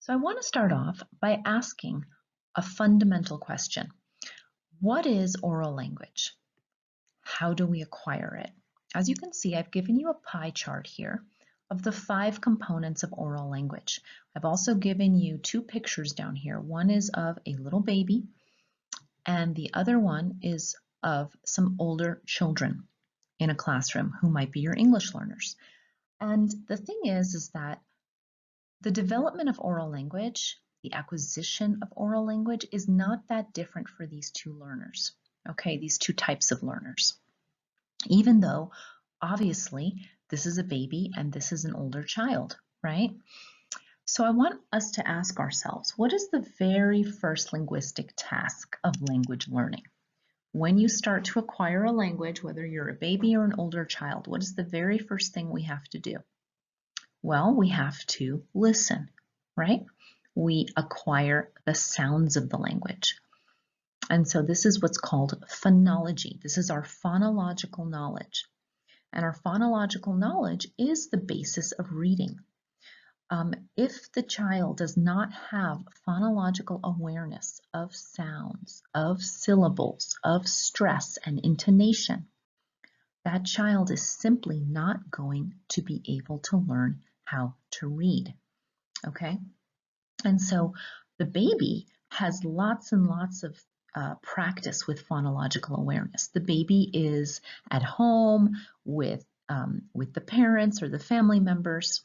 So I want to start off by asking a fundamental question. What is oral language? How do we acquire it? As you can see, I've given you a pie chart here of the 5 components of oral language. I've also given you 2 pictures down here. One is of a little baby, and the other one is of some older children in a classroom who might be your English learners. And the thing is that the development of oral language, the acquisition of oral language is not that different for these 2 learners, okay, these 2 types of learners. Even though, obviously, this is a baby and this is an older child, right? So I want us to ask ourselves, what is the very first linguistic task of language learning? When you start to acquire a language, whether you're a baby or an older child, what is the very first thing we have to do? Well, we have to listen, right? We acquire the sounds of the language. And so this is what's called phonology. This is our phonological knowledge. And our phonological knowledge is the basis of reading. If the child does not have phonological awareness of sounds, of syllables, of stress and intonation, that child is simply not going to be able to learn how to read, okay? And so the baby has lots and lots of practice with phonological awareness. The baby is at home with the parents or the family members.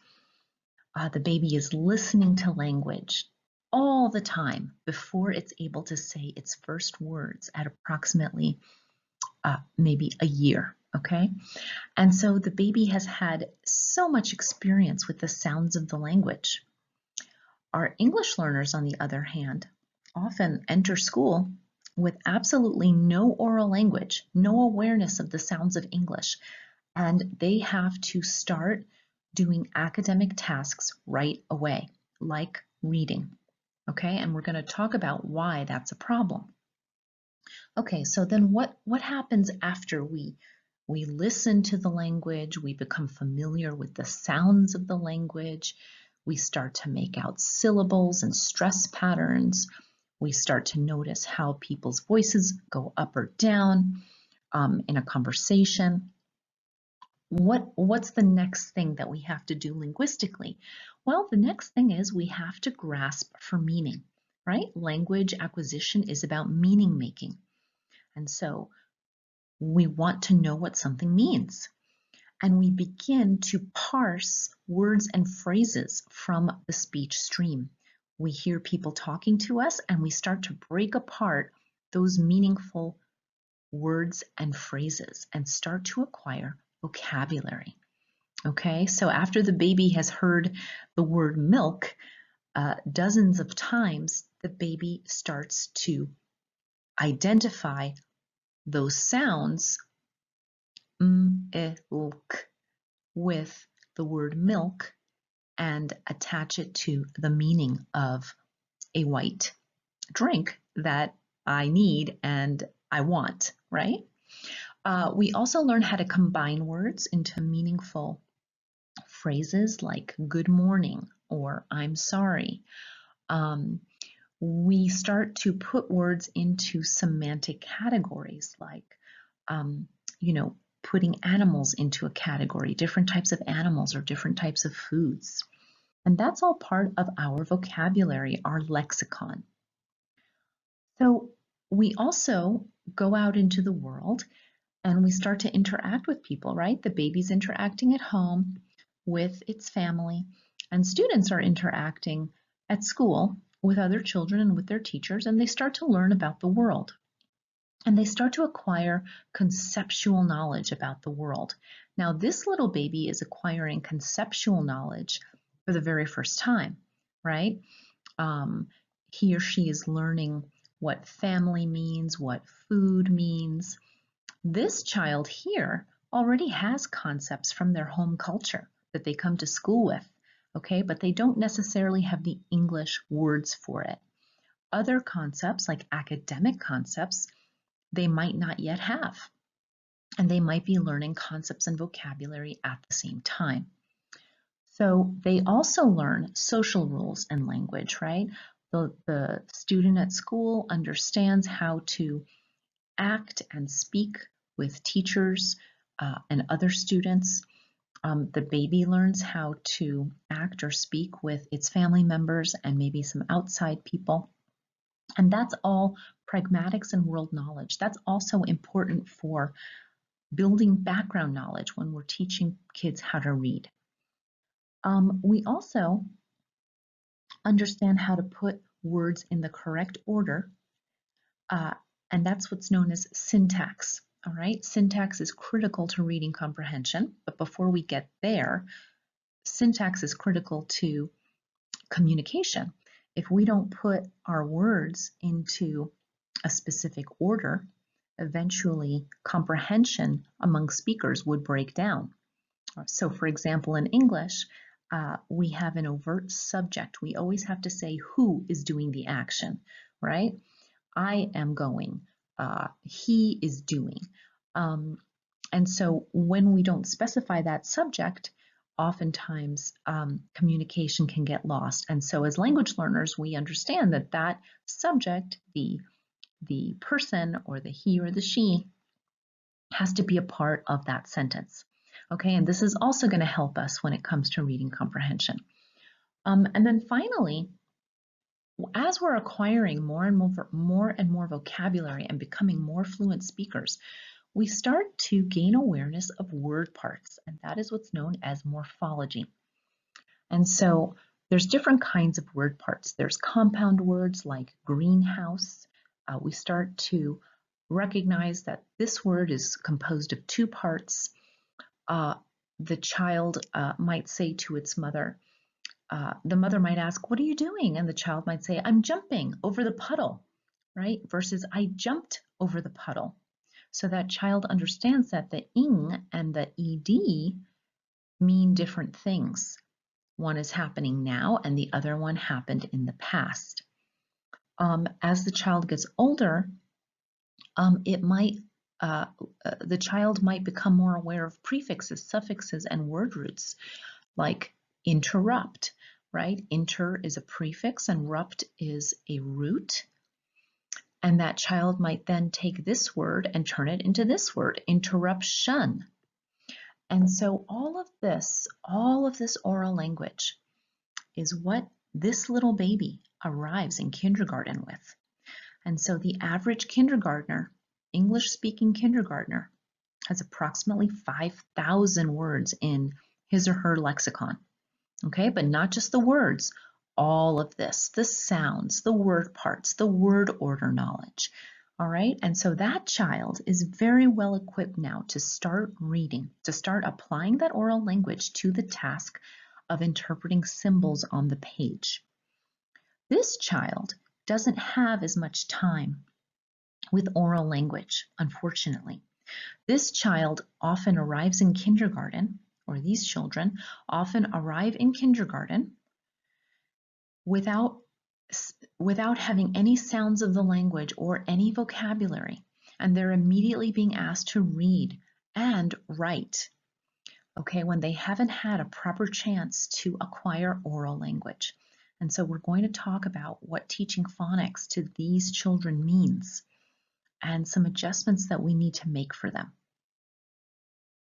The baby is listening to language all the time before it's able to say its first words at approximately maybe a year, okay? And so the baby has had so much experience with the sounds of the language. Our English learners, on the other hand, often enter school with absolutely no oral language, no awareness of the sounds of English, and they have to start doing academic tasks right away, like reading, okay? And we're going to talk about why that's a problem. Okay, so then what happens after we listen to the language, we become familiar with the sounds of the language, we start to make out syllables and stress patterns, we start to notice how people's voices go up or down in a conversation. What's the next thing that we have to do linguistically? Well, the next thing is we have to grasp for meaning, right? Language acquisition is about meaning making. And so we want to know what something means. And we begin to parse words and phrases from the speech stream. We hear people talking to us and we start to break apart those meaningful words and phrases and start to acquire vocabulary. Okay, so after the baby has heard the word milk dozens of times, the baby starts to identify those sounds milk with the word milk and attach it to the meaning of a white drink that I need and I want, right? We also learn how to combine words into meaningful phrases like good morning or I'm sorry. We start to put words into semantic categories like, putting animals into a category, different types of animals or different types of foods. And that's all part of our vocabulary, our lexicon. So we also go out into the world and we start to interact with people, right? The baby's interacting at home with its family, and students are interacting at school with other children and with their teachers, and they start to learn about the world. And they start to acquire conceptual knowledge about the world. Now, this little baby is acquiring conceptual knowledge for the very first time, right? He or she is learning what family means, what food means. This child here already has concepts from their home culture that they come to school with, okay? But they don't necessarily have the English words for it. Other concepts, like academic concepts, they might not yet have, and they might be learning concepts and vocabulary at the same time. So they also learn social rules and language, right? The student at school understands how to act and speak with teachers and other students. The baby learns how to act or speak with its family members and maybe some outside people. And that's all pragmatics and world knowledge. That's also important for building background knowledge when we're teaching kids how to read. We also understand how to put words in the correct order, and that's what's known as syntax. All right, syntax is critical to reading comprehension, but before we get there, syntax is critical to communication. If we don't put our words into a specific order, eventually comprehension among speakers would break down. So for example, in English, we have an overt subject. We always have to say who is doing the action, right? I am going, he is doing. And so when we don't specify that subject, oftentimes communication can get lost. And so as language learners, we understand that that subject, the person or the he or the she, has to be a part of that sentence. Okay, and this is also going to help us when it comes to reading comprehension. And then finally, as we're acquiring more and more vocabulary and becoming more fluent speakers, we start to gain awareness of word parts, and that is what's known as morphology. And so there's different kinds of word parts. There's compound words like greenhouse. We start to recognize that this word is composed of two parts. The child might say to its mother, the mother might ask, "What are you doing?" And the child might say, "I'm jumping over the puddle," right? Versus, "I jumped over the puddle." So that child understands that the ing and the ed mean different things. One is happening now and the other one happened in the past. As the child gets older, the child might become more aware of prefixes, suffixes, and word roots, like interrupt, right? Inter is a prefix and rupt is a root. And that child might then take this word and turn it into this word, interruption. And so all of this oral language is what this little baby arrives in kindergarten with. And so the average kindergartner, English-speaking kindergartner, has approximately 5,000 words in his or her lexicon. Okay, but not just the words, all of this, the sounds, the word parts, the word order knowledge. All right, and so that child is very well equipped now to start reading, to start applying that oral language to the task of interpreting symbols on the page. This child doesn't have as much time with oral language, unfortunately. This child often arrives in kindergarten, or these children often arrive in kindergarten without having any sounds of the language or any vocabulary, and they're immediately being asked to read and write, okay, when they haven't had a proper chance to acquire oral language. And so we're going to talk about what teaching phonics to these children means and some adjustments that we need to make for them.